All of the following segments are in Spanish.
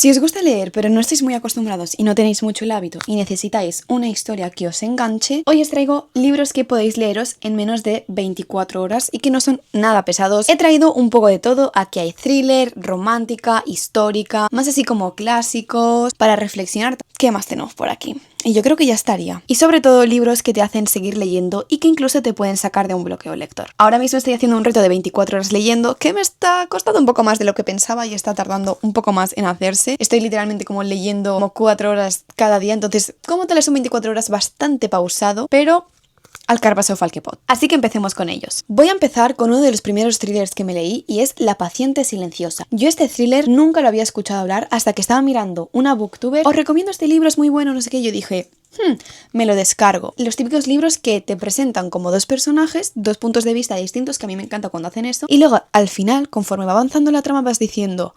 Si os gusta leer pero no estáis muy acostumbrados y no tenéis mucho el hábito y necesitáis una historia que os enganche, hoy os traigo libros que podéis leeros en menos de 24 horas y que no son nada pesados. He traído un poco de todo, aquí hay thriller, romántica, histórica, más así como clásicos, para reflexionar. ¿Qué más tenemos por aquí? Y yo creo que ya estaría. Y sobre todo libros que te hacen seguir leyendo y que incluso te pueden sacar de un bloqueo lector. Ahora mismo estoy haciendo un reto de 24 horas leyendo que me está costando un poco más de lo que pensaba y está tardando un poco más en hacerse. Estoy literalmente como leyendo como 4 horas cada día, entonces como tal son 24 horas bastante pausado, pero al carpaso fa el que pot. Así que empecemos con ellos. Voy a empezar con uno de los primeros thrillers que me leí y es La paciente silenciosa. Yo este thriller nunca lo había escuchado hablar hasta que estaba mirando una booktuber. Os recomiendo este libro, es muy bueno, no sé qué. Yo dije, me lo descargo. Los típicos libros que te presentan como dos personajes, dos puntos de vista distintos, que a mí me encanta cuando hacen eso. Y luego al final, conforme va avanzando la trama, vas diciendo,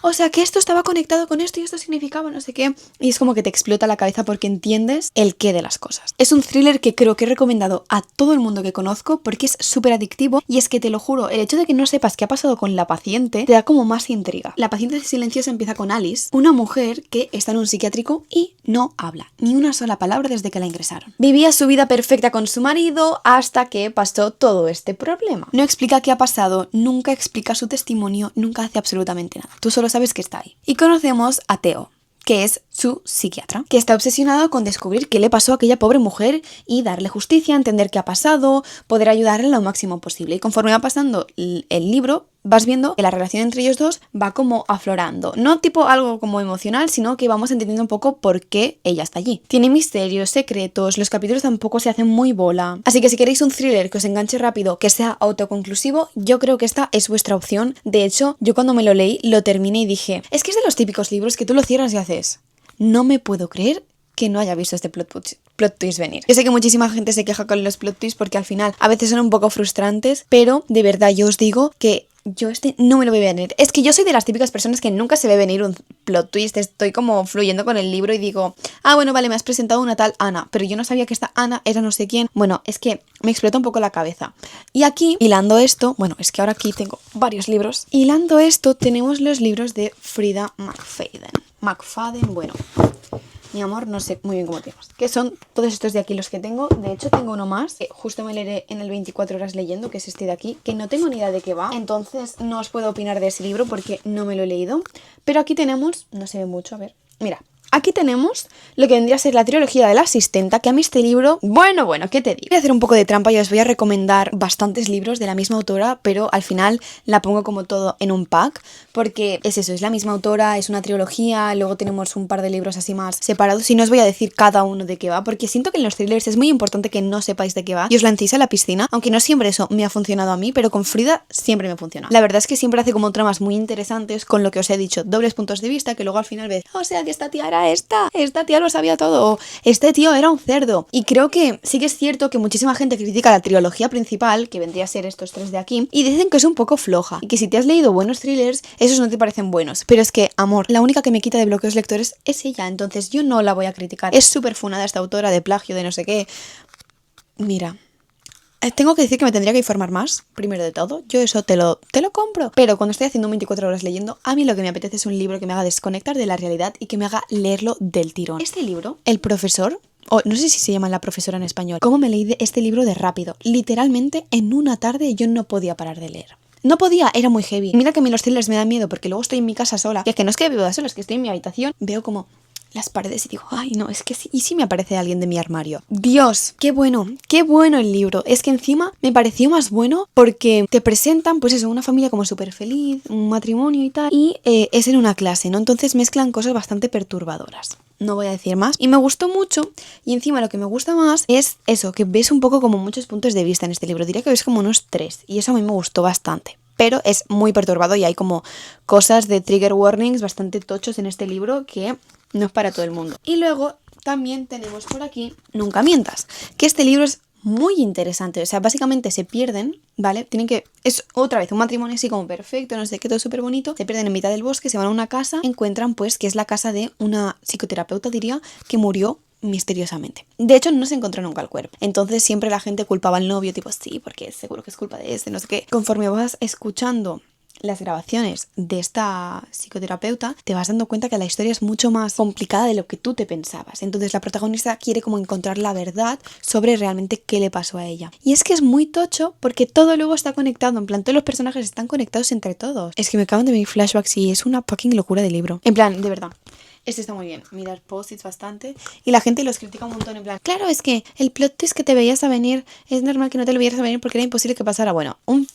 o sea, que esto estaba conectado con esto y esto significaba no sé qué. Y es como que te explota la cabeza porque entiendes el qué de las cosas. Es un thriller que creo que he recomendado a todo el mundo que conozco porque es súper adictivo y es que te lo juro, el hecho de que no sepas qué ha pasado con la paciente te da como más intriga. La paciente silenciosa empieza con Alice, una mujer que está en un psiquiátrico y no habla ni una sola palabra desde que la ingresaron. Vivía su vida perfecta con su marido hasta que pasó todo este problema. No explica qué ha pasado, nunca explica su testimonio, nunca hace absolutamente nada. Tú solo sabes que está ahí. Y conocemos a Theo, que es su psiquiatra, que está obsesionado con descubrir qué le pasó a aquella pobre mujer y darle justicia, entender qué ha pasado, poder ayudarle lo máximo posible. Y conforme va pasando el libro, vas viendo que la relación entre ellos dos va como aflorando. No tipo algo como emocional, sino que vamos entendiendo un poco por qué ella está allí. Tiene misterios, secretos, los capítulos tampoco se hacen muy bola. Así que si queréis un thriller que os enganche rápido, que sea autoconclusivo, yo creo que esta es vuestra opción. De hecho, yo cuando me lo leí, lo terminé y dije, es que es de los típicos libros que tú lo cierras y haces, no me puedo creer que no haya visto este plot twist venir. Yo sé que muchísima gente se queja con los plot twists porque al final a veces son un poco frustrantes, pero de verdad yo os digo que yo no me lo voy a venir. Es que yo soy de las típicas personas que nunca se ve venir un plot twist. Estoy como fluyendo con el libro y digo, bueno, vale, me has presentado una tal Ana, pero yo no sabía que esta Ana era no sé quién. Bueno, es que me explota un poco la cabeza. Y aquí, hilando esto, bueno, es que ahora aquí tengo varios libros. Hilando esto, tenemos los libros de Frida McFadden, bueno, mi amor, no sé muy bien cómo te llamas. Que son todos estos de aquí los que tengo. De hecho, tengo uno más que justo me leeré en el 24 horas leyendo, que es este de aquí, que no tengo ni idea de qué va. Entonces no os puedo opinar de ese libro porque no me lo he leído. Pero aquí tenemos, no se ve mucho, a ver, mira. Aquí tenemos lo que vendría a ser la trilogía de la asistenta, que a mí este libro, bueno, ¿qué te digo? Voy a hacer un poco de trampa y os voy a recomendar bastantes libros de la misma autora, pero al final la pongo como todo en un pack, porque es eso, es la misma autora, es una trilogía, luego tenemos un par de libros así más separados y no os voy a decir cada uno de qué va, porque siento que en los thrillers es muy importante que no sepáis de qué va y os lancéis a la piscina, aunque no siempre eso me ha funcionado a mí, pero con Frida siempre me funciona. La verdad es que siempre hace como tramas muy interesantes con lo que os he dicho, dobles puntos de vista, que luego al final ves, o sea que esta tía era esta tía lo sabía todo, este tío era un cerdo. Y creo que sí que es cierto que muchísima gente critica la trilogía principal, que vendría a ser estos tres de aquí, y dicen que es un poco floja, y que si te has leído buenos thrillers, esos no te parecen buenos. Pero es que, amor, la única que me quita de bloqueos lectores es ella, entonces yo no la voy a criticar. Es súper funada esta autora de plagio, de no sé qué. Mira, tengo que decir que me tendría que informar más, primero de todo. Yo eso te lo compro. Pero cuando estoy haciendo 24 horas leyendo, a mí lo que me apetece es un libro que me haga desconectar de la realidad y que me haga leerlo del tirón. Este libro, El profesor, o no sé si se llama La profesora en español, ¿cómo me leí este libro de rápido? Literalmente en una tarde yo no podía parar de leer. No podía, era muy heavy. Y mira que a mí los thrillers me dan miedo porque luego estoy en mi casa sola. Y es que no es que vivo sola, es que estoy en mi habitación, veo como las paredes y digo, ay no, es que sí, y si me aparece alguien de mi armario. Dios, qué bueno el libro. Es que encima me pareció más bueno porque te presentan, pues eso, una familia como súper feliz, un matrimonio y tal, y es en una clase, ¿no? Entonces mezclan cosas bastante perturbadoras. No voy a decir más. Y me gustó mucho, y encima lo que me gusta más es eso, que ves un poco como muchos puntos de vista en este libro. Diría que ves como unos 3, y eso a mí me gustó bastante. Pero es muy perturbado y hay como cosas de trigger warnings bastante tochos en este libro que no es para todo el mundo. Y luego también tenemos por aquí Nunca mientas, que este libro es muy interesante. O sea, básicamente se pierden, ¿vale? Es otra vez un matrimonio así como perfecto, no sé qué, todo súper bonito. Se pierden en mitad del bosque, se van a una casa, encuentran pues que es la casa de una psicoterapeuta, diría, que murió misteriosamente. De hecho, no se encontró nunca el cuerpo. Entonces siempre la gente culpaba al novio, tipo, sí, porque seguro que es culpa de este, no sé qué. Conforme vas escuchando las grabaciones de esta psicoterapeuta, te vas dando cuenta que la historia es mucho más complicada de lo que tú te pensabas. Entonces la protagonista quiere como encontrar la verdad sobre realmente qué le pasó a ella. Y es que es muy tocho porque todo luego está conectado, en plan, todos los personajes están conectados entre todos. Es que me acaban de venir flashbacks y es una fucking locura de libro. En plan, de verdad. Este está muy bien, mirar post-its bastante. Y la gente los critica un montón en plan, claro, es que el plot twist que te veías a venir, es normal que no te lo vieras a venir porque era imposible que pasara. Bueno, un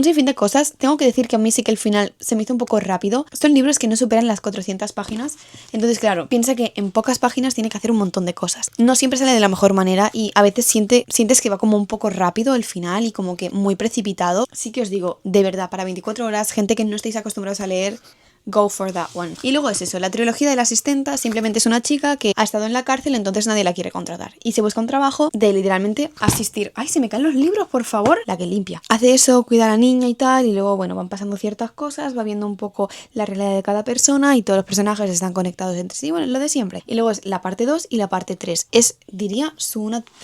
sinfín de cosas. Tengo que decir que a mí sí que el final se me hizo un poco rápido. Son libros que no superan las 400 páginas. Entonces, claro, piensa que en pocas páginas tiene que hacer un montón de cosas. No siempre sale de la mejor manera y a veces sientes que va como un poco rápido el final y como que muy precipitado. Sí que os digo, de verdad, para 24 horas, gente que no estáis acostumbrados a leer, go for that one. Y luego es eso, la trilogía de la asistenta simplemente es una chica que ha estado en la cárcel, entonces nadie la quiere contratar. Y se busca un trabajo de literalmente asistir. ¡Ay, se me caen los libros, por favor! La que limpia. Hace eso, cuida a la niña y tal, y luego, bueno, van pasando ciertas cosas, va viendo un poco la realidad de cada persona y todos los personajes están conectados entre sí, bueno, lo de siempre. Y luego es la parte 2 y la parte 3. Es, diría, su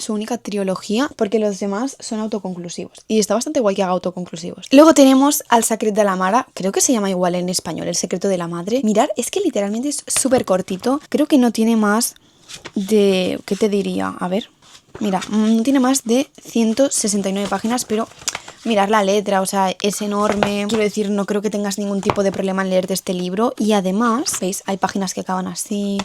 única trilogía, porque los demás son autoconclusivos. Y está bastante guay que haga autoconclusivos. Luego tenemos Al Secret de la Mare, creo que se llama igual en español, El Secreto de la Madre. Mirar, es que literalmente es súper cortito. Creo que no tiene más de... ¿Qué te diría? A ver. Mira, no tiene más de 169 páginas, pero mirar la letra, o sea, es enorme. Quiero decir, no creo que tengas ningún tipo de problema en leerte este libro. Y además, ¿veis? Hay páginas que acaban así,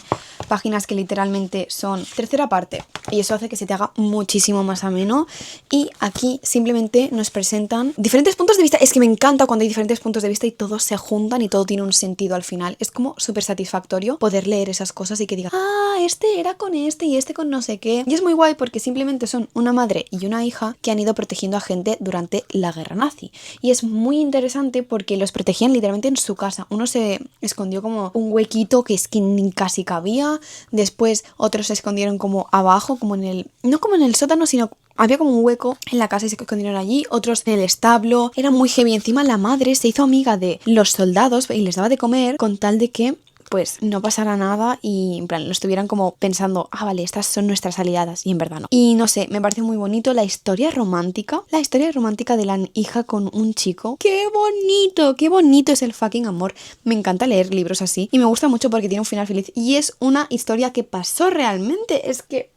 páginas que literalmente son tercera parte. Y eso hace que se te haga muchísimo más ameno. Y aquí simplemente nos presentan diferentes puntos de vista. Es que me encanta cuando hay diferentes puntos de vista y todos se juntan y todo tiene un sentido al final. Es como súper satisfactorio poder leer esas cosas y que diga, ah, este era con este y este con no sé qué. Y es muy guay porque simplemente son una madre y una hija que han ido protegiendo a gente durante la guerra nazi. Y es muy interesante porque los protegían literalmente en su casa. Uno se escondió como un huequito que es que ni casi cabía. Después otros se escondieron como abajo, como en el... No como en el sótano, sino... Había como un hueco en la casa y se escondieron allí, otros en el establo. Era muy heavy. Encima la madre se hizo amiga de los soldados y les daba de comer con tal de que pues no pasara nada y en plan lo estuvieran como pensando, ah, vale, estas son nuestras aliadas, y en verdad no. Y no sé, me parece muy bonito la historia romántica de la hija con un chico. Qué bonito es el fucking amor. Me encanta leer libros así y me gusta mucho porque tiene un final feliz y es una historia que pasó realmente. Es que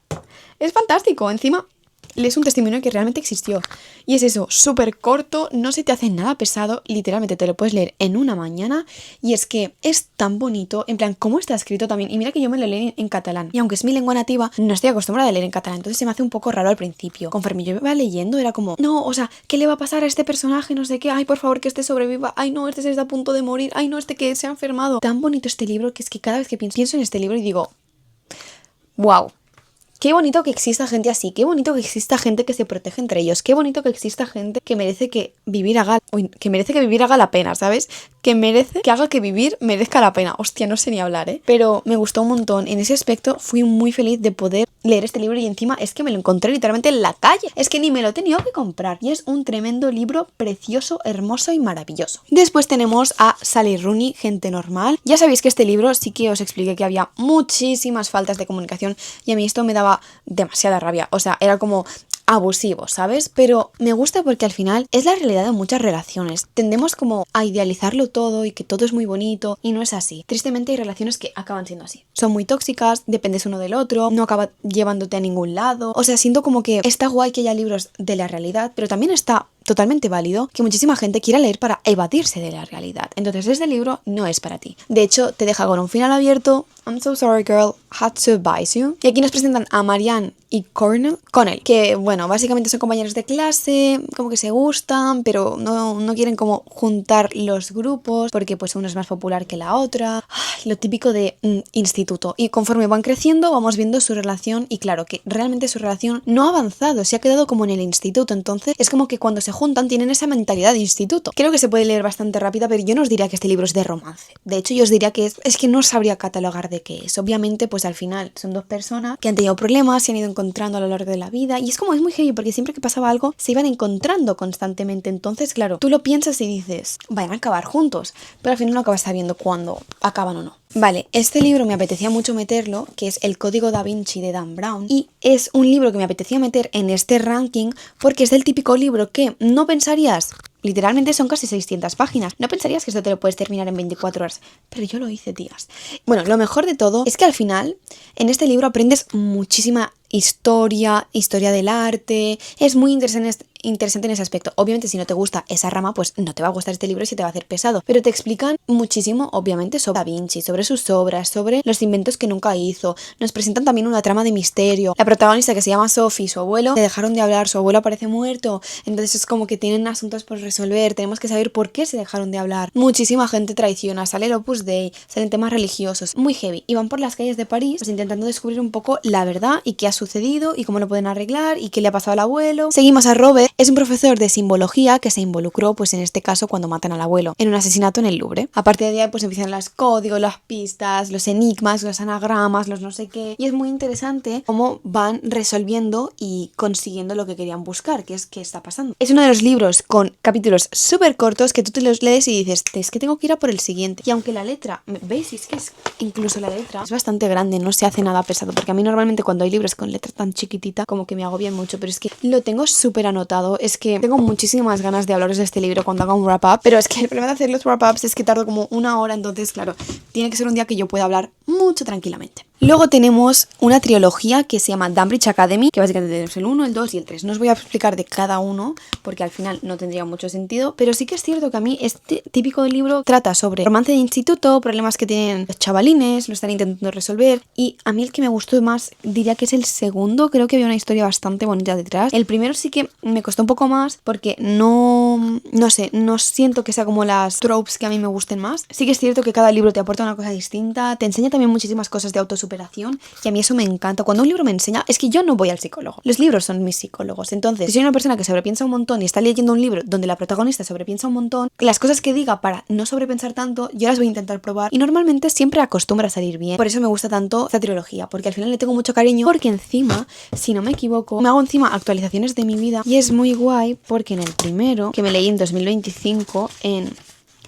es fantástico. Encima lees un testimonio que realmente existió. Y es eso, súper corto, no se te hace nada pesado, literalmente te lo puedes leer en una mañana. Y es que es tan bonito, en plan, cómo está escrito también. Y mira que yo me lo leí en catalán. Y aunque es mi lengua nativa, no estoy acostumbrada a leer en catalán. Entonces se me hace un poco raro al principio. Conforme yo iba leyendo, era como, no, o sea, ¿qué le va a pasar a este personaje? No sé qué, ay, por favor, que este sobreviva. Ay, no, este se está a punto de morir. Ay, no, este que se ha enfermado. Tan bonito este libro que es que cada vez que pienso en este libro y digo, wow. Qué bonito que exista gente así, qué bonito que exista gente que se protege entre ellos, qué bonito que exista gente que merece que vivir haga la pena, ¿sabes? Que merece que haga que vivir merezca la pena. Hostia, no sé ni hablar, ¿eh? Pero me gustó un montón. En ese aspecto fui muy feliz de poder leer este libro y encima es que me lo encontré literalmente en la calle. Es que ni me lo he tenido que comprar. Y es un tremendo libro precioso, hermoso y maravilloso. Después tenemos a Sally Rooney, Gente Normal. Ya sabéis que este libro sí que os expliqué que había muchísimas faltas de comunicación y a mí esto me daba demasiada rabia, o sea, era como abusivo, ¿sabes? Pero me gusta porque al final es la realidad de muchas relaciones. Tendemos como a idealizarlo todo y que todo es muy bonito y no es así. Tristemente hay relaciones que acaban siendo así. Son muy tóxicas, dependes uno del otro, no acaba llevándote a ningún lado. O sea, siento como que está guay que haya libros de la realidad, pero también está totalmente válido que muchísima gente quiera leer para evadirse de la realidad. Entonces este libro no es para ti. De hecho, te deja con un final abierto. I'm so sorry, girl. Had to advise you. Y aquí nos presentan a Marianne y Connell, que bueno, básicamente son compañeros de clase, como que se gustan, pero no quieren como juntar los grupos porque pues uno es más popular que la otra. Ay, lo típico de instituto. Y conforme van creciendo vamos viendo su relación y claro que realmente su relación no ha avanzado, se ha quedado como en el instituto. Entonces es como que cuando se juntan tienen esa mentalidad de instituto. Creo que se puede leer bastante rápida, pero yo no os diría que este libro es de romance. De hecho, yo os diría que es que no sabría catalogar de qué es. Obviamente, pues al final son dos personas que han tenido problemas, se han ido encontrando a lo largo de la vida y es como es muy heavy porque siempre que pasaba algo se iban encontrando constantemente. Entonces, claro, tú lo piensas y dices, van a acabar juntos, pero al final no acabas sabiendo cuándo acaban o no. Vale, este libro me apetecía mucho meterlo, que es El Código Da Vinci de Dan Brown, y es un libro que me apetecía meter en este ranking porque es del típico libro que no pensarías literalmente son casi 600 páginas. No pensarías que esto te lo puedes terminar en 24 horas, pero yo lo hice, tías. Bueno, lo mejor de todo es que al final, en este libro aprendes muchísima historia del arte. Es muy interesante en ese aspecto. Obviamente, si no te gusta esa rama, pues no te va a gustar este libro y se te va a hacer pesado. Pero te explican muchísimo, obviamente, sobre Da Vinci, sobre sus obras, sobre los inventos que nunca hizo. Nos presentan también una trama de misterio. La protagonista, que se llama Sophie, su abuelo, le dejaron de hablar, su abuelo aparece muerto. Entonces es como que tienen asuntos por resolver. Tenemos que saber por qué se dejaron de hablar. Muchísima gente traiciona. Sale el Opus Dei, salen temas religiosos. Muy heavy. Y van por las calles de París, pues intentando descubrir un poco la verdad y qué ha sucedido y cómo lo pueden arreglar y qué le ha pasado al abuelo. Seguimos a Robert. Es un profesor de simbología que se involucró, pues en este caso, cuando matan al abuelo en un asesinato en el Louvre. A partir de ahí, pues empiezan los códigos, las pistas, los enigmas, los anagramas, los no sé qué. Y es muy interesante cómo van resolviendo y consiguiendo lo que querían buscar, que es qué está pasando. Es uno de los libros con capítulos súper cortos que tú te los lees y dices, es que tengo que ir a por el siguiente. Y aunque la letra, ¿veis? Es que incluso la letra es bastante grande, no se hace nada pesado, porque a mí normalmente cuando hay libros con letra tan chiquitita, como que me agobian mucho, pero es que lo tengo súper anotado. Es que tengo muchísimas ganas de hablaros de este libro cuando haga un wrap-up, pero es que el problema de hacer los wrap-ups es que tardo como una hora, entonces claro, tiene que ser un día que yo pueda hablar mucho tranquilamente. Luego tenemos una trilogía que se llama Dunbridge Academy, que básicamente tenemos el 1, el 2 y el 3. No os voy a explicar de cada uno porque al final no tendría mucho sentido, pero sí que es cierto que a mí este típico libro trata sobre romance de instituto, problemas que tienen los chavalines, lo están intentando resolver, y a mí el que me gustó más diría que es el segundo. Creo que había una historia bastante bonita detrás. El primero sí que me costó un poco más porque no sé, no siento que sea como las tropes que a mí me gusten más. Sí que es cierto que cada libro te aporta una cosa distinta, te enseña también muchísimas cosas de autosuperación, y a mí eso me encanta. Cuando un libro me enseña, es que yo no voy al psicólogo, los libros son mis psicólogos. Entonces, si soy una persona que sobrepiensa un montón y está leyendo un libro donde la protagonista sobrepiensa un montón, las cosas que diga para no sobrepensar tanto, yo las voy a intentar probar y normalmente siempre acostumbra a salir bien. Por eso me gusta tanto esta trilogía, porque al final le tengo mucho cariño, porque encima, si no me equivoco, me hago encima actualizaciones de mi vida y es muy guay porque en el primero, que me leí en 2025, en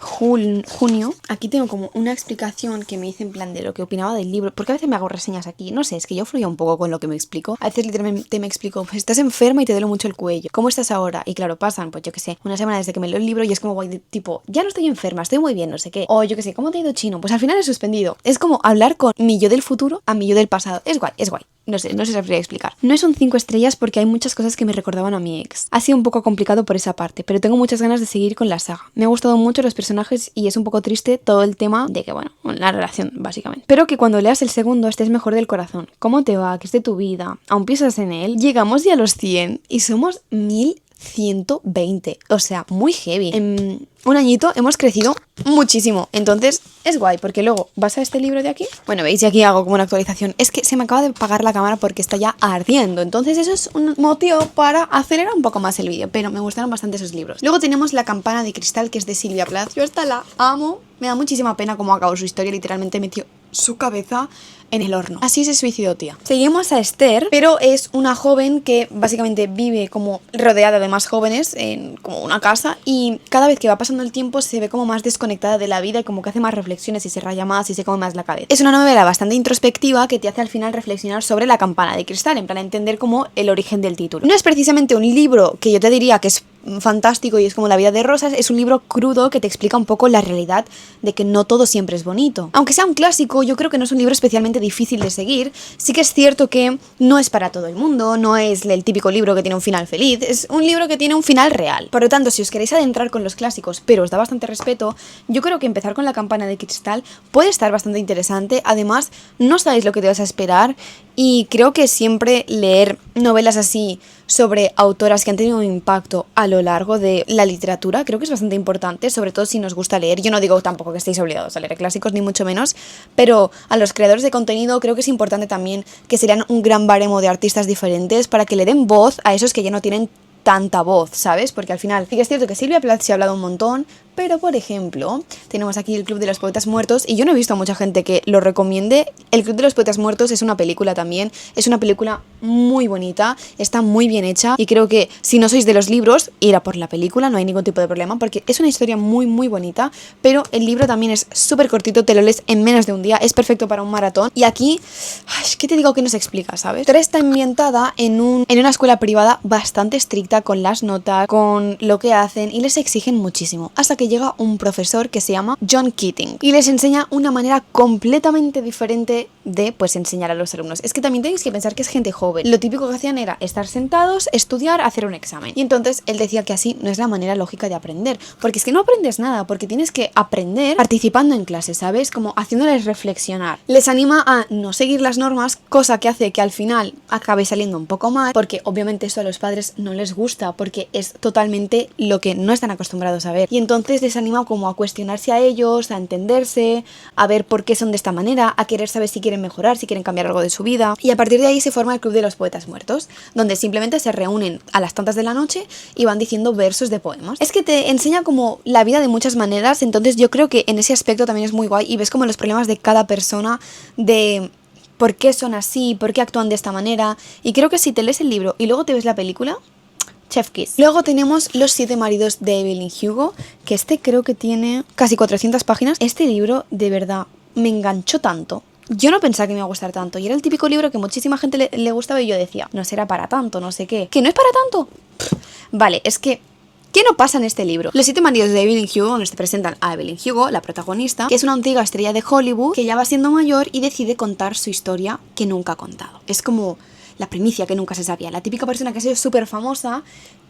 junio, aquí tengo como una explicación que me hice en plan de lo que opinaba del libro, porque a veces me hago reseñas aquí, no sé, es que yo fluyo un poco con lo que me explico. A veces literalmente me explico, pues estás enferma y te duele mucho el cuello, ¿cómo estás ahora? Y claro, pasan, pues yo que sé, una semana desde que me leo el libro y es como guay, tipo, ya no estoy enferma, estoy muy bien, no sé qué. O yo que sé, ¿cómo te ha ido chino? Pues al final he suspendido. Es como hablar con mi yo del futuro a mi yo del pasado. Es guay, es guay. No sé si sabría explicar. No es un 5 estrellas porque hay muchas cosas que me recordaban a mi ex. Ha sido un poco complicado por esa parte, pero tengo muchas ganas de seguir con la saga. Me ha gustado mucho los personajes y es un poco triste todo el tema de que, bueno, la relación, básicamente. Espero que cuando leas el segundo estés mejor del corazón. ¿Cómo te va? ¿Qué es de tu vida? ¿Aún piensas en él? Llegamos ya a los 100 y somos 1120. O sea, muy heavy. En un añito hemos crecido muchísimo. Entonces es guay porque luego vas a este libro de aquí. Bueno, veis, y aquí hago como una actualización. Es que se me acaba de apagar la cámara porque está ya ardiendo. Entonces eso es un motivo para acelerar un poco más el vídeo. Pero me gustaron bastante esos libros. Luego tenemos La campana de cristal, que es de Silvia Plath. Yo esta la amo. Me da muchísima pena cómo acabó su historia. Literalmente metió su cabeza en el horno. Así se suicidó, tía. Seguimos a Esther, pero es una joven que básicamente vive como rodeada de más jóvenes en como una casa, y cada vez que va pasando el tiempo se ve como más desconectada de la vida y como que hace más reflexiones y se raya más y se come más la cabeza. Es una novela bastante introspectiva que te hace al final reflexionar sobre La campana de cristal, en plan entender como el origen del título. No es precisamente un libro que yo te diría que es fantástico y es como La vida de rosas, es un libro crudo que te explica un poco la realidad de que no todo siempre es bonito. Aunque sea un clásico, yo creo que no es un libro especialmente difícil de seguir. Sí que es cierto que no es para todo el mundo, no es el típico libro que tiene un final feliz, es un libro que tiene un final real. Por lo tanto, si os queréis adentrar con los clásicos, pero os da bastante respeto, yo creo que empezar con La campana de cristal puede estar bastante interesante. Además, no sabéis lo que te vas a esperar y creo que siempre leer novelas así sobre autoras que han tenido un impacto a lo largo de la literatura creo que es bastante importante, sobre todo si nos gusta leer. Yo no digo tampoco que estéis obligados a leer clásicos, ni mucho menos, pero a los creadores de contenido creo que es importante también que serían un gran baremo de artistas diferentes para que le den voz a esos que ya no tienen tanta voz, ¿sabes? Porque al final sí que es cierto que Silvia Plath se ha hablado un montón, Pero, por ejemplo, tenemos aquí El Club de los Poetas Muertos y yo no he visto a mucha gente que lo recomiende. El Club de los Poetas Muertos es una película también, es una película muy bonita, está muy bien hecha y creo que si no sois de los libros, ir a por la película, no hay ningún tipo de problema porque es una historia muy muy bonita, pero el libro también es súper cortito, te lo lees en menos de un día, es perfecto para un maratón y aquí, ¿qué te digo que no se explica, sabes? La historia está ambientada en una escuela privada bastante estricta con las notas, con lo que hacen y les exigen muchísimo, hasta que llega un profesor que se llama John Keating y les enseña una manera completamente diferente de pues enseñar a los alumnos. Es que también tenéis que pensar que es gente joven. Lo típico que hacían era estar sentados, estudiar, hacer un examen. Y entonces él decía que así no es la manera lógica de aprender, porque es que no aprendes nada, porque tienes que aprender participando en clases, ¿sabes? Como haciéndoles reflexionar. Les anima a no seguir las normas, cosa que hace que al final acabe saliendo un poco mal, porque obviamente eso a los padres no les gusta, porque es totalmente lo que no están acostumbrados a ver. Y entonces les anima como a cuestionarse a ellos, a entenderse, a ver por qué son de esta manera, a querer saber si quieren mejorar, si quieren cambiar algo de su vida. Y a partir de ahí se forma el Club de los Poetas Muertos, donde simplemente se reúnen a las tantas de la noche y van diciendo versos de poemas. Es que te enseña como la vida de muchas maneras, entonces yo creo que en ese aspecto también es muy guay y ves como los problemas de cada persona, de por qué son así, por qué actúan de esta manera, y creo que si te lees el libro y luego te ves la película, chef kiss. Luego tenemos Los 7 maridos de Evelyn Hugo, que este creo que tiene casi 400 páginas. Este libro de verdad me enganchó tanto. Yo no pensaba que me iba a gustar tanto y era el típico libro que muchísima gente le gustaba y yo decía, no será para tanto, no sé qué. ¿Que no es para tanto? Vale, es que ¿qué no pasa en este libro? Los 7 maridos de Evelyn Hugo, donde te presentan a Evelyn Hugo, la protagonista, que es una antigua estrella de Hollywood que ya va siendo mayor y decide contar su historia que nunca ha contado. Es como la primicia que nunca se sabía, la típica persona que ha sido súper famosa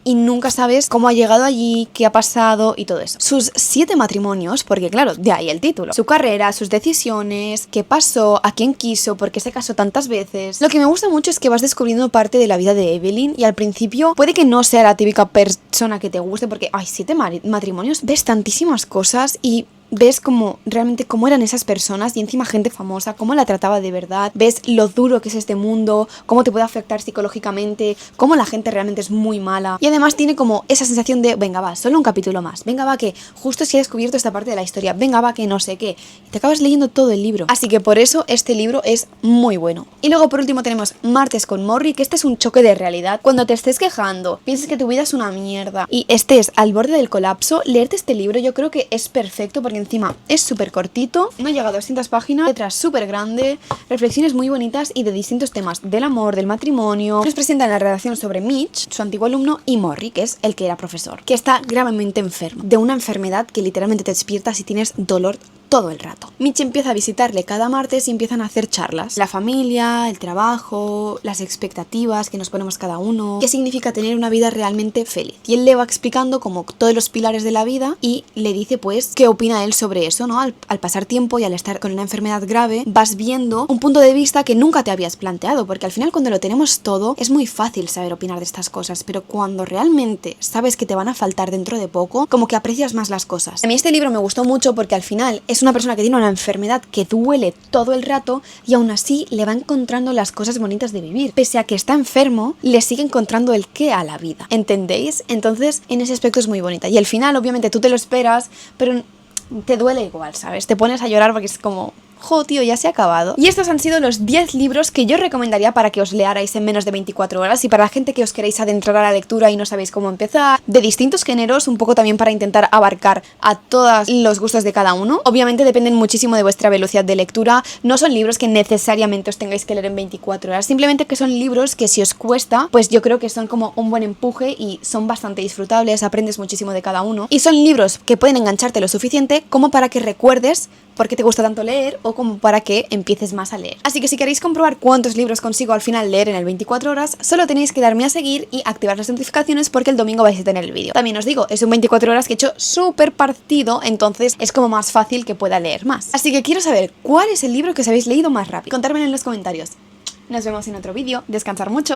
y nunca sabes cómo ha llegado allí, qué ha pasado y todo eso. Sus 7 matrimonios, porque claro, de ahí el título. Su carrera, sus decisiones, qué pasó, a quién quiso, por qué se casó tantas veces. Lo que me gusta mucho es que vas descubriendo parte de la vida de Evelyn y al principio puede que no sea la típica persona que te guste porque hay 7 matrimonios, ves tantísimas cosas y ves como realmente cómo eran esas personas y encima gente famosa, cómo la trataba de verdad, ves lo duro que es este mundo, cómo te puede afectar psicológicamente, cómo la gente realmente es muy mala y además tiene como esa sensación de venga va, solo un capítulo más, venga va que justo se ha descubierto esta parte de la historia, venga va que no sé qué y te acabas leyendo todo el libro, así que por eso este libro es muy bueno. Y luego por último tenemos Martes con Morrie, que este es un choque de realidad. Cuando te estés quejando, pienses que tu vida es una mierda y estés al borde del colapso, leerte este libro yo creo que es perfecto porque encima es súper cortito, no llega a 200 páginas, letras súper grande, reflexiones muy bonitas y de distintos temas del amor, del matrimonio. Nos presentan la relación sobre Mitch, su antiguo alumno, y Morrie, que es el que era profesor, que está gravemente enfermo, de una enfermedad que literalmente te despierta si tienes dolor todo el rato. Mitch empieza a visitarle cada martes y empiezan a hacer charlas. La familia, el trabajo, las expectativas que nos ponemos cada uno, qué significa tener una vida realmente feliz. Y él le va explicando como todos los pilares de la vida y le dice pues qué opina él sobre eso, ¿no? Al pasar tiempo y al estar con una enfermedad grave, vas viendo un punto de vista que nunca te habías planteado, porque al final cuando lo tenemos todo es muy fácil saber opinar de estas cosas, pero cuando realmente sabes que te van a faltar dentro de poco, como que aprecias más las cosas. A mí este libro me gustó mucho porque al final es una persona que tiene una enfermedad que duele todo el rato y aún así le va encontrando las cosas bonitas de vivir. Pese a que está enfermo, le sigue encontrando el qué a la vida. ¿Entendéis? Entonces, en ese aspecto es muy bonita. Y al final, obviamente, tú te lo esperas, pero te duele igual, ¿sabes? Te pones a llorar porque es como... jo, tío, ya se ha acabado. Y estos han sido los 10 libros que yo recomendaría para que os learais en menos de 24 horas y para la gente que os queréis adentrar a la lectura y no sabéis cómo empezar, de distintos géneros, un poco también para intentar abarcar a todos los gustos de cada uno. Obviamente dependen muchísimo de vuestra velocidad de lectura, no son libros que necesariamente os tengáis que leer en 24 horas, simplemente que son libros que si os cuesta, pues yo creo que son como un buen empuje y son bastante disfrutables, aprendes muchísimo de cada uno y son libros que pueden engancharte lo suficiente como para que recuerdes por qué te gusta tanto leer o como para que empieces más a leer. Así que si queréis comprobar cuántos libros consigo al final leer en el 24 horas, solo tenéis que darme a seguir y activar las notificaciones porque el domingo vais a tener el vídeo. También os digo, es un 24 horas que he hecho súper partido, entonces es como más fácil que pueda leer más. Así que quiero saber cuál es el libro que os habéis leído más rápido. Contármelo en los comentarios. Nos vemos en otro vídeo. Descansar mucho.